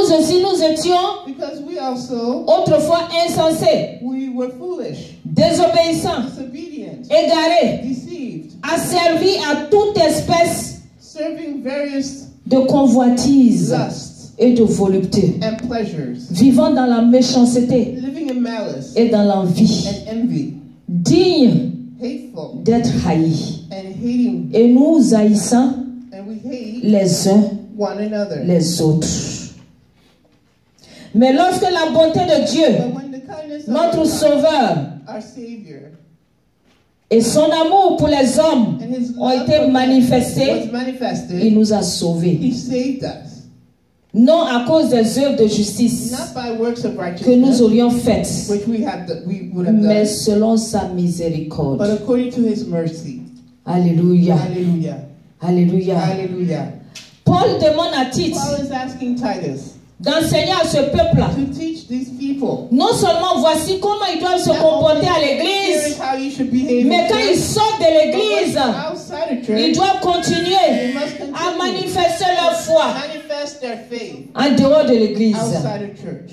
nous aussi, nous étions Because we also, autrefois insensés, we were foolish, désobéissants, disobedient, égarés, deceived, asservis à toute espèce serving various de convoitise lusts et de volupté, and pleasures, vivant dans la méchanceté living in malice et dans l'envie, and envy, dignes hateful d'être haïs. and hating, Et nous haïssant and we hate les uns one another. les autres. Mais lorsque la bonté de Dieu, But when the kindness of notre God, Sauveur, our Savior, et son amour pour les hommes and His ont love été for man manifestés, was il manifested, nous a sauvés. He saved us, Non à cause des œuvres de justice not by works of que nous righteousness, aurions faites, which we would have mais done, selon sa but miséricorde. according to His mercy. Alléluia. Hallelujah. Alléluia. Hallelujah. Paul demande à Tite Paul is asking Titus d'enseigner à ce peuple. to teach these people Non seulement voici comment ils doivent se comporter à here l'église, is how you should behave, mais in quand ils church, sortent de but when l'église, you're outside of ils church, doivent continuer they must à continue manifester leur to foi manifest their faith en dehors de l'église. outside of church.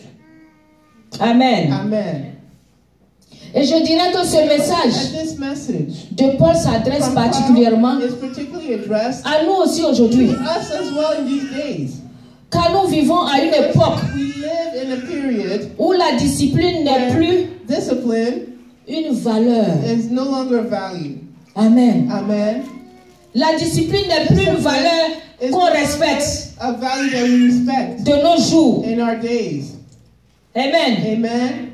Amen. Amen. Et je dirais que ce And message this message de Paul s'adresse from particulièrement Paul is particularly addressed à nous aussi aujourd'hui, to us as well in these days. car nous vivons à une époque We live in a period où la discipline n'est plus discipline une valeur. is no longer valued. Amen. Amen. La discipline n'est plus une valeur It's qu'on no longer respecte a value that we respect de nos jours. in our days. Amen. Amen.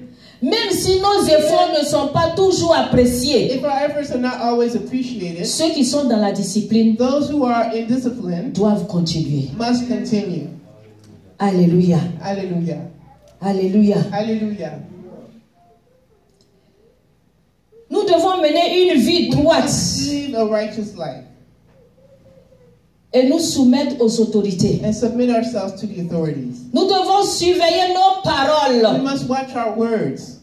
Même si nos efforts ne sont pas toujours appréciés, If our efforts are not always appreciated, ceux qui sont dans la discipline those who are in discipline doivent continuer. must continue. Alléluia. Hallelujah. Alléluia. Hallelujah. Nous devons mener une vie droite Live a righteous life et nous soumettre aux autorités. and submit ourselves to the authorities. Nous devons surveiller nos We paroles. must watch our words.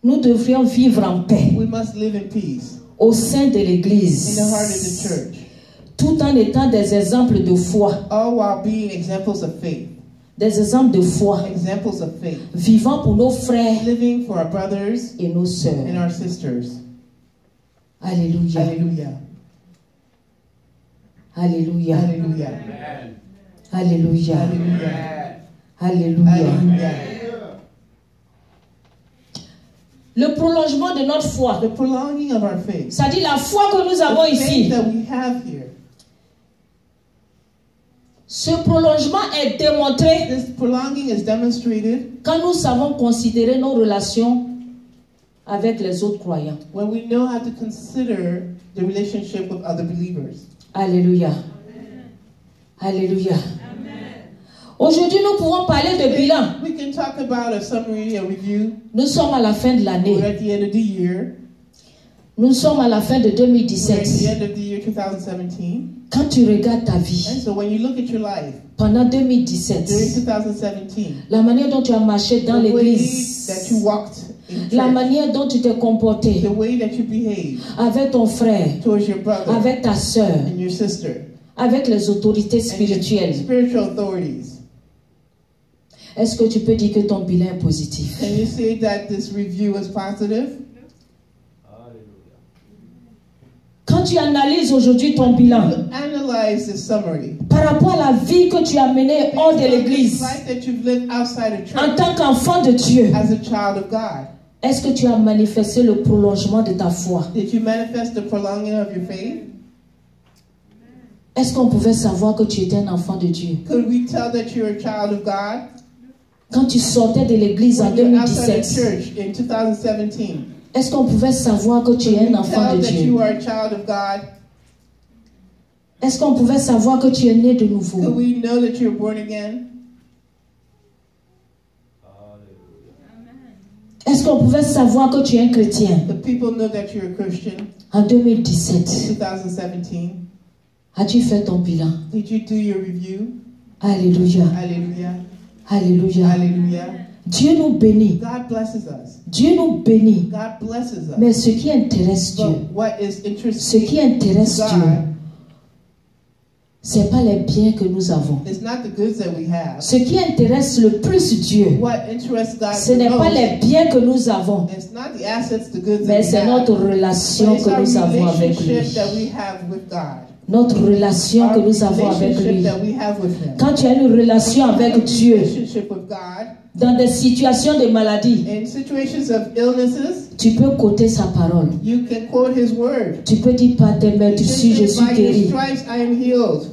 Nous devrions vivre en paix We must live in peace au sein de in l'Église, the heart of the church, tout en étant des exemples de foi, all while being examples of faith. des exemples de foi, Examples of faith. vivant pour nos frères Living for our brothers et nos and sœurs. our sisters. Alléluia. Hallelujah. Alléluia. Hallelujah. Alléluia. Hallelujah. Alléluia. Hallelujah. Le prolongement de notre foi, The prolonging of our faith. c'est-à-dire la foi que nous avons The faith ici, that we have here. ce prolongement est démontré This prolonging is demonstrated quand nous savons considérer nos relations avec les autres croyants. when we know how to consider the relationship with other believers. Alléluia. Alléluia. Aujourd'hui, nous pouvons parler de bilan. We can talk about a summary, a review. Nous sommes à la fin de We're l'année. at the end of the year. Nous sommes à la fin de We're at the 2017. end of the year 2017. Quand tu regardes ta vie And so when you look at your life pendant during 2017, 2017, la manière dont tu as marché dans the way l'église, that you walked in la church, manière dont tu t'es comporté the way that you behaved avec ton frère, towards your brother avec ta sœur, and your sister, avec les autorités and spirituelles, spiritual authorities. est-ce que tu peux dire que ton bilan est positif? Can you say that this review is positive? Quand tu analyses aujourd'hui ton bilan Analyze this summary. par rapport à la vie que tu as menée hors de Based on l'église this life that you've lived outside of en church tant qu'enfant de Dieu, as a child of God. est-ce que tu as manifesté le prolongement de ta foi? Did you manifest the prolonging of your faith? Est-ce qu'on pouvait savoir que tu étais un enfant de Dieu? Could we tell that you're a child of God? Quand tu sortais de l'église en When you were outside of 2017, church in 2017, est-ce qu'on pouvait savoir que tu es un enfant tell de that you Dieu? are a child of God? Est-ce qu'on pouvait savoir que tu es né de Could nouveau? we know that you're born again? Est-ce qu'on pouvait savoir que tu es un chrétien? The people know that you're a Christian En in 2017, 2017. as-tu fait ton bilan? Did you do your review? Alléluia. Hallelujah. Alléluia. Hallelujah. Dieu nous bénit. God blesses us. Dieu nous bénit. God blesses us. Mais ce qui intéresse Dieu, But what is ce interesting qui intéresse to Dieu, God Ce n'est pas les biens que nous avons. It's not the goods that we have. Ce qui intéresse le plus Dieu, What interests God ce the n'est pas most, les biens que nous avons, it's not the assets, the goods mais that we c'est have, notre relation but it's que our nous avons avec relationship lui. that we have with God. Notre relation que Our nous avons avec relationship lui. that we have with Him. Quand tu as une relation avec Dieu, Relationship with God, dans des situations de maladie, in situations of illnesses, tu peux côté sa parole. you can quote His word. Tu peux dire par tes You can meurtrissures, je say, suis by His guéri. stripes I am healed.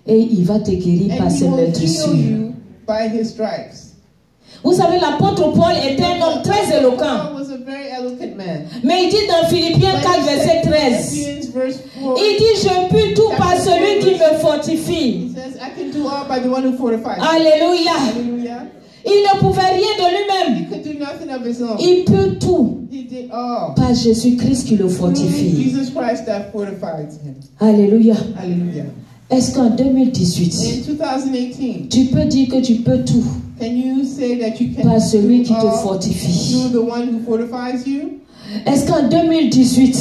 Et il va te guérir par And He ses will heal meurtrissures. you by His stripes. Vous savez, l'apôtre Paul était un homme très éloquent. Paul was a very eloquent man. Mais il dit dans Philippiens 4, verset 13, Philippians verse 4, il dit, je puis tout par celui qui me fortifie. he says, I can do all by the one who fortifies me. Alléluia. Hallelujah. Il ne pouvait rien de He lui-même. could do nothing of his own. Il peut tout He did all. par Jésus-Christ qui le Through fortifie. Jesus Christ that fortifies him. Alléluia. Hallelujah. Est-ce qu'en 2018, In 2018, tu peux dire que tu peux tout can you say that you can par celui do qui te all fortifie? through the one who fortifies you? Est-ce qu'en In 2018,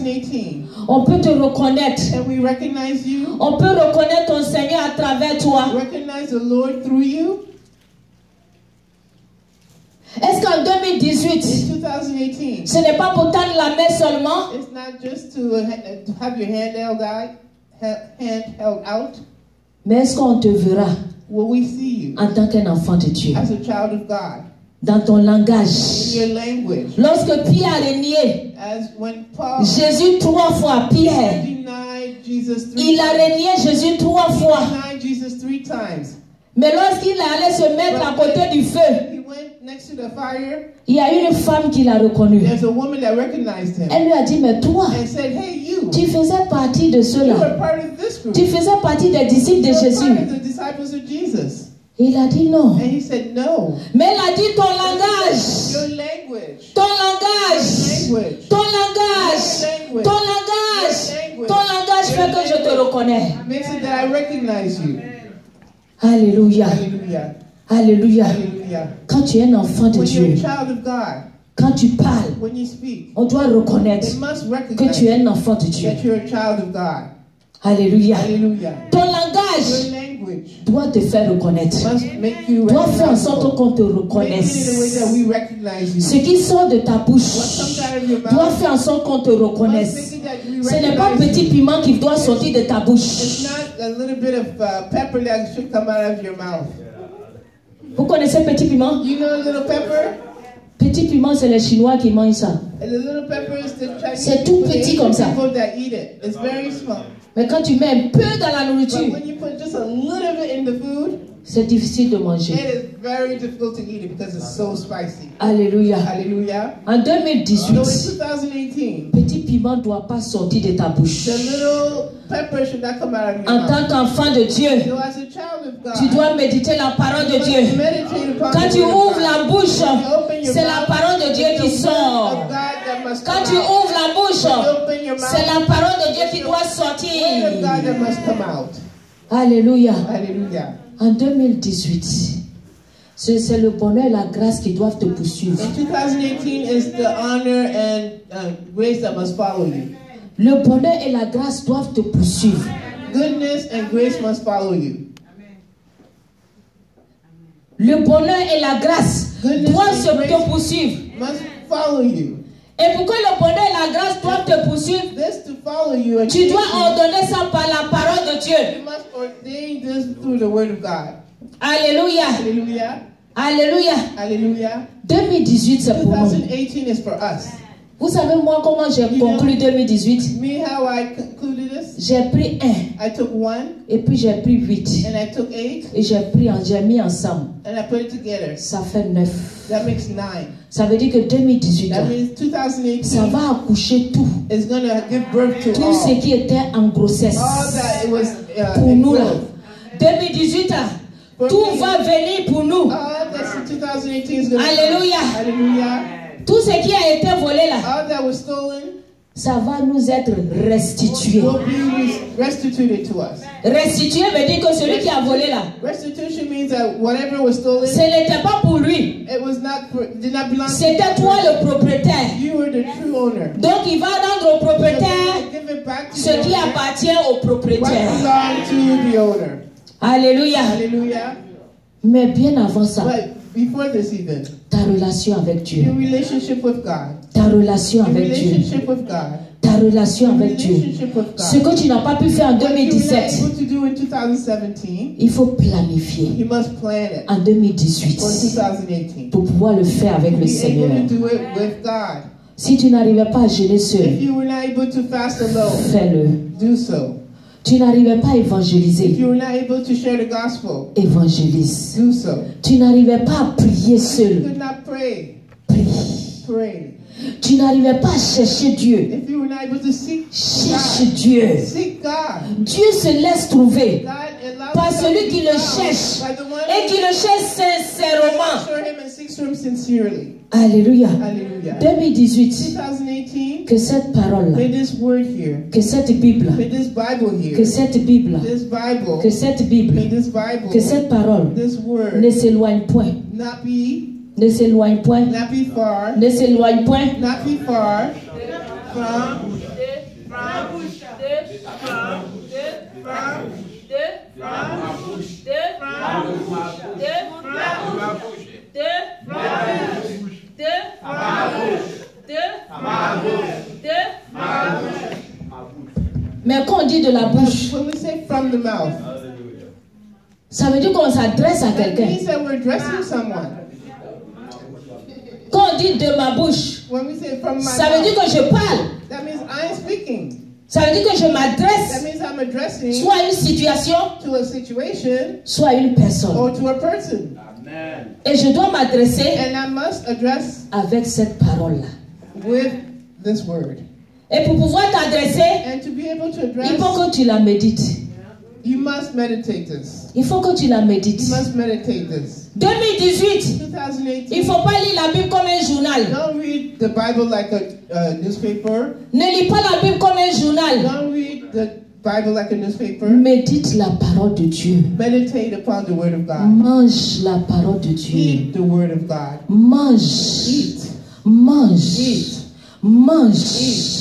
2018, on peut te reconnaître? can we recognize you? On peut reconnaître ton Seigneur à travers toi? Recognize the Lord through you? Est-ce qu'en 2018, In 2018, ce n'est pas pour tendre la main seulement, it's not just to have your hand held out. mais est-ce qu'on te verra Will we see you en tant qu'un enfant de Dieu? as a child of God? Dans ton langage. In your language. Lorsque Pierre a renié As when Paul Jésus 3 fois, Pierre, denied Jesus 3 il a times. renié Jésus 3 fois. Denied Jesus 3 times. Mais lorsqu'il allait se mettre à côté du feu, He went next to the fire. il y a une femme qui l'a reconnu. There's a woman that recognized him Elle lui a dit, mais toi, and said, "Hey, you! tu faisais partie de You ceux-là. were part of this group. Tu faisais partie des disciples de You were Jésus. part of the disciples of Jesus." Il a dit non. And he said, "No. Mais elle a dit ton langage. Your language. Ton langage. Language. Ton langage. Ton langage. Ton langage fait que je te reconnais. Makes it that I recognize you." Alléluia. Hallelujah. Alléluia. Hallelujah. Quand tu es un enfant de When you're a Dieu, child of God, quand tu parles, when you speak, on doit reconnaître they must que recognize tu es un enfant de Dieu. that you're a child of God. Alléluia. Hallelujah. Ton Your langage language doit te faire reconnaître. must make you Doit faire en sorte recognizable. qu'on te Make it in a way that reconnaisse. we recognize you. Ce qui sort de ta What bouche comes out of your doit mouth faire en sorte qu'on te must reconnaisse. make it that we Ce n'est pas recognize petit you. piment qui doit sortir de ta It's bouche. not a little bit of pepper that should come out of your mouth. Vous connaissez petit piment? You know a little pepper? Petit piment, c'est les Chinois qui mangent ça. And the little pepper is the Chinese C'est tout people, the petit Asian comme ça. people that eat it. It's very small. Mais quand tu mets un peu dans la But nourriture, when you put just a little bit in the food, c'est difficile de it manger. is very difficult to eat it because it's so spicy. Alléluia. Hallelujah. En So in 2018, 2018, petit piment ne doit pas sortir de ta bouche. the little pepper should not come out of your En mouth. tant qu'enfant de Dieu, So as a child of God, tu dois méditer la parole de you must Dieu. meditate upon Quand the tu word of ouvres God. la bouche, c'est la parole de Dieu qui sort. Quand tu ouvres la bouche, c'est la parole de Dieu qui doit sortir. Alléluia. Hallelujah. En 2018, c'est le bonheur et la grâce qui doivent te poursuivre. In 2018 is the honor and grace that must follow you. Le bonheur et la grâce doivent te poursuivre. Goodness and grace must follow you. Le bonheur et la grâce Goodness doivent and grace te poursuivre. must follow you. Et pourquoi le bonheur et la grâce doivent te poursuivre? This to follow you. And Tu dois you ordonner ça par la parole de Dieu. must ordain this through the word of God. Alléluia. Hallelujah. Alléluia. Hallelujah. 2018, c'est pour nous. 2018 is for us. Vous savez, moi, comment j'ai conclu 2018? Me, how I concluded this? J'ai pris 1, I took 1 et puis j'ai pris 8. and I took 8 Et j'ai mis ensemble. and I put it together. Ça fait 9. That makes 9. Ça veut dire que 2018, That means 2018 ça va accoucher tout. is going to give birth to Tout ce all. qui était en grossesse. All that it was Pour in nous, là. growth. 2018, là, tout va venir pour nous. All that's in 2018 is going to Alléluia. Hallelujah. Tout ce qui a été volé là, All that was stolen, ça va nous être restitué. will be restituted to us. Restitué veut dire que celui qui a volé là, Restitution means that whatever was stolen, ce n'était pas pour lui. it was not did not belong to C'était toi le propriétaire. you. Were the true owner. Donc il va rendre au So propriétaire give it back to ce the qui owner, appartient au what propriétaire. belonged to the owner. Alléluia. Hallelujah. Mais bien avant ça, But before this even, ta relation avec Dieu, your relationship with God, ta relation your avec Dieu, relationship with God, ta relation your avec Dieu. relationship with Ce God. que tu n'as pas pu faire en What you were not 2017, able to do in 2017, il faut planifier you must plan it en for 2018 2018. pour pouvoir le faire avec le Be Seigneur. able to do it with God. Si tu n'arrivais pas à jeûner If seul, you were not able to fast alone, fais-le. do so. Tu n'arrivais pas à If évangéliser, you were not able to share the gospel, évangélise. do so. Tu n'arrivais pas à prier You seul, could not pray, prie. pray. Tu n'arrivais pas à chercher Dieu, If you were not able to seek cherche God, Dieu. seek God. Dieu se laisse trouver God allows par himself celui to qui be le found cherche by the one et qui le cherche sincèrement. who seeks him and seeks him sincerely. Alléluia. Hallelujah. 2018, 2018, que cette parole-là, may this word here, que cette Bible, may this Bible que here, cette Bible, this Bible, que cette Bible, may this Bible, que cette parole this word ne s'éloigne point, not be ne s'éloigne point, far, ne s'éloigne point not be far from Mais quand on dit de la bouche, when we say from the mouth, ça veut dire qu'on s'adresse à that quelqu'un. means that we're addressing someone. Quand on dit de ma bouche, When we say from my ça veut dire mouth, que je parle. that means I am speaking. Ça veut dire que je That m'adresse means I'm addressing soit à une situation, to a situation soit à une personne. or to a person. Et je dois m'adresser And I must address avec cette parole-là. with this word. Et pour pouvoir t'adresser, And to be able to il faut address, que tu la médites. you must meditate this. Il faut que tu la médites. You must meditate this. 2018, 2018. il ne faut pas lire la Bible comme un journal. Don't read the Bible like a newspaper. Ne lis pas la Bible comme un journal. Don't read the Bible like a newspaper. Médite la parole de Dieu. Meditate upon the Word of God. Mange la parole de Dieu. Eat the Word of God. Mange. Eat. Mange. Eat. Mange. Eat.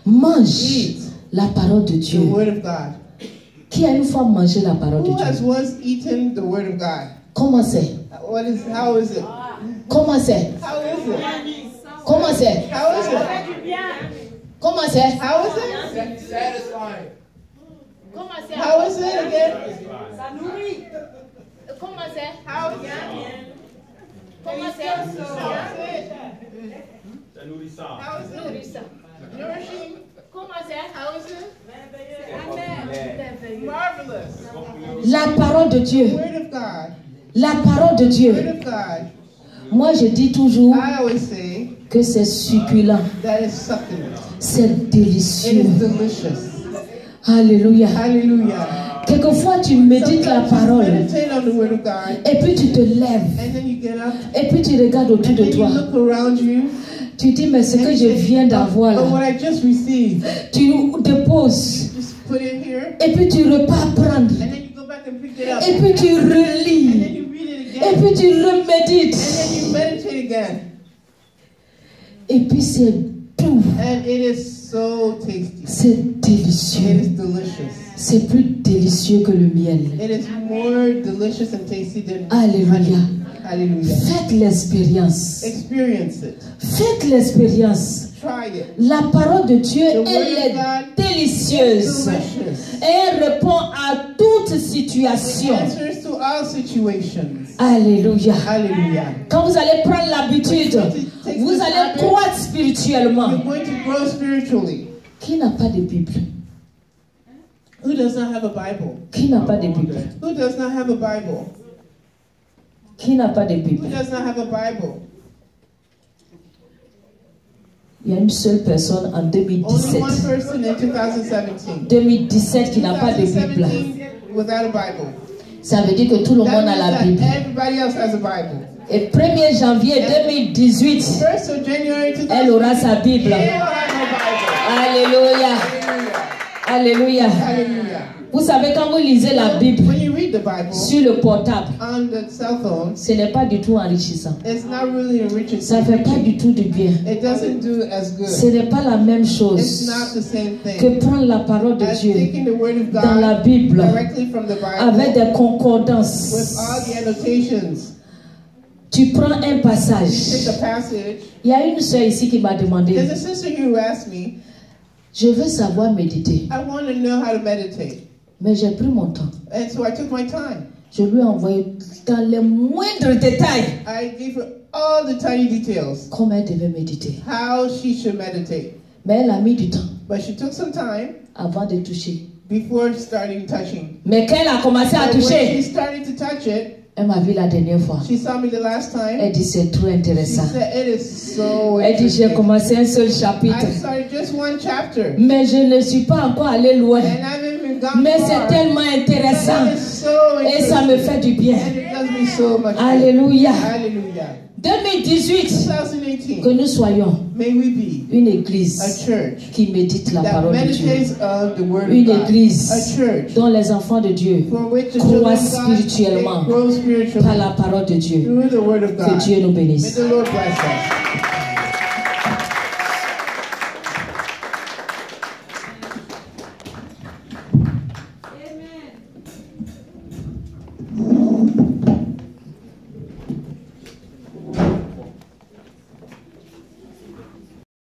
Mange Eat la parole de the Dieu. Word of God. Qui a une fois mangé la parole de Who has Dieu? once eaten the Word of God? Comment c'est? How is it? Comment c'est? How is it? Comment c'est? How is it? Comment c'est? How is it? Satisfying. How is it again? Comment c'est? How is it? Comment c'est? C'est nourrissant. How is it? Nourishing. Comment c'est? How is it? Marvelous. La parole de Dieu. Word of God. La parole de Word Dieu. of God. Moi, je dis toujours I always say que c'est succulent. that is succulent. C'est It délicieux. is delicious. Alléluia. Hallelujah. Quelquefois, tu médites la Sometimes you parole. meditate on the Word of God, Et puis tu te lèves. and then you get up, Et puis tu regardes autour and de then you toi. look around you. Tu dis, mais ce and que you je say, viens d'avoir "Oh, what là. I just received." Tu déposes. Just put it here, Et puis tu repars prendre. and then you go back and pick it up, Et puis tu and then relis. you read it Et again, puis tu remédites. and then you meditate again, Et puis c'est doux. and it is so tasty. C'est It délicieux. is delicious. C'est plus délicieux que le miel. It is more delicious and tasty than Alléluia. honey. Hallelujah. Faites l'expérience. Experience it. Faites l'expérience. Try it. La parole de Dieu, The word elle of God est délicieuse. Delicious. Et elle répond à toute situation. Answers to all situations. Alléluia. Hallelujah. Quand vous allez prendre l'habitude, vous allez croître spirituellement. You're going to grow spiritually. Qui n'a pas de Bible? Who does not have a Bible? Qui n'a pas de Bible? Who does not have a Bible? Qui n'a pas de Who Bible? does not have a Bible? Il y a une seule personne en Only 2017. one person in 2017. 2017 qui n'a pas de Bible. 2017 without a Bible. Ça veut dire que tout le That monde a means la that Bible. everybody else has a Bible. Et 1er janvier 2018, 1st of January 2018, elle aura sa Bible. they will have a Bible. Alléluia. Alléluia. Hallelujah. Vous savez, quand vous lisez la Bible When you read the Bible sur le portable, on the cell phone, ce n'est pas du tout enrichissant. it's not really enriching. Ça ne fait pas du tout du bien. It doesn't do as good. Ce n'est pas la même It's chose not the same thing que prendre la parole de as Dieu taking the word of dans la God Bible directly from the Bible avec des with concordances. all the annotations. Tu prends un You take passage. a passage. Il y a une soeur ici qui m'a demandé, There's a sister here who asked me, je veux savoir méditer, I want to know how to meditate. mais j'ai pris mon temps. And so I took my time. Je lui ai envoyé dans les moindres détails I gave her all the tiny details, comment elle devait méditer. how she should meditate. Mais elle a mis du temps But she took some time avant de toucher. before starting touching. Mais quand elle a commencé à And when she toucher, started to touch it, elle m'a vu la dernière fois. she saw me the last time. Elle dit c'est trop She intéressant. said, it is so Elle dit j'ai interesting. commencé un seul chapitre, I started just one chapter. mais je ne suis pas encore allé loin. And I haven't even gone Mais far. c'est tellement intéressant But it is so et ça me interesting. fait du bien. And it does me so much good. Alléluia. Hallelujah. 2018, 2018. que nous soyons May we be une a église church qui médite la that parole de Dieu. meditates on the word Une of God. église A church dont les enfants de Dieu from which the croient children of God spirituellement may grow spiritually par la parole de Dieu. through the word of Que God. Dieu nous May bénisse. the Lord bless us.